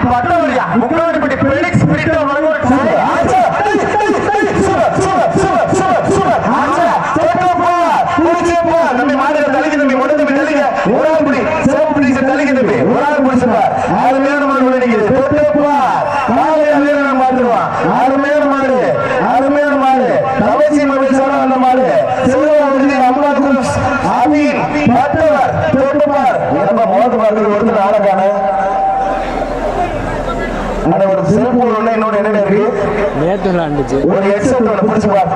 பட்டவரியா Mukkadipatti Felix Britto நம்ம மாநில தலைக்கு தம்பி ஒன்று தம்பி தலைங்க ஒரு ஆள் பிடி சிவப்பு பிடிச்ச தலைக்கு தம்பி ஒரு ஆள் பிடிச்சிருப்பார் அருமையான மாடு நினைக்குது பார்த்துருவான் அருமையான மாடு அருமையான மாடு கவசி மகிழ்ச்சியோட அந்த மாடு சிவகாமி அம்மா குரூஸ் அமீன் பட்டவர் தொட்டுமார் நம்ம மோத பார்த்து ஒருத்தர் ஆளக்கான ஒரு செல்போன் ஒண்ணு இன்னொரு என்ன இருக்கு ஒரு ஹெட்செட் ஒண்ணு பிடிச்சு பாரு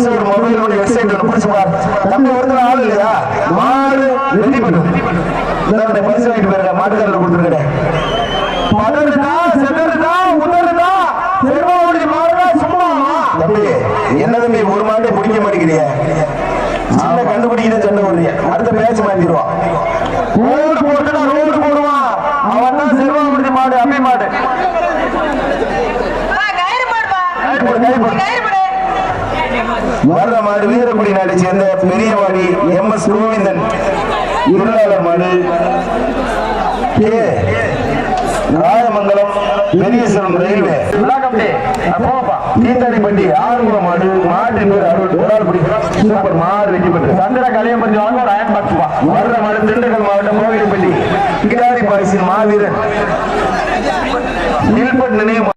ஒரு மொபைல் ஒண்ணு ஹெட்செட் ஒண்ணு பிடிச்சு பாரு நம்ம ஒருத்தர் ஆள் இல்லையா மாடு ரெடி பண்ணு பரிசு வாங்கிட்டு போயிருக்க மாட்டுக்காரர் கொடுத்துருக்கேன் என்ன தம்பி ஒரு மாட்டை பிடிக்க மாட்டேங்கிறிய சின்ன கண்டுபிடிக்கிற சண்டை ஓடுறிய அடுத்த பேச்சு மாத்திடுவான் ரோடு போட்டுனா ரோடு போடுவான் அவன் தான் செல்வாபுரி மாடு அம்மி மாடு வர்ற மாடு வீரக்குடி நாட்டை சேர்ந்த பெரியவாடி MS கோவிந்தன் இருளாளர் மாடு ராயமங்கலம் பெரியசுரம் ரயில்வே தீத்தாடிப்பட்டி ஆறுமுக மாடு மாட்டின் பேர் அருள் சூப்பர் மாடு வெற்றி பெற்று சந்திர கலையம் பற்றி வாங்க ஒரு அயன் பாக்ஸ் வர்ற மாடு திண்டுக்கல் மாவட்டம் கோவிலப்பட்டி கிடாரி பாரிசின் மாவீரன் நினைவு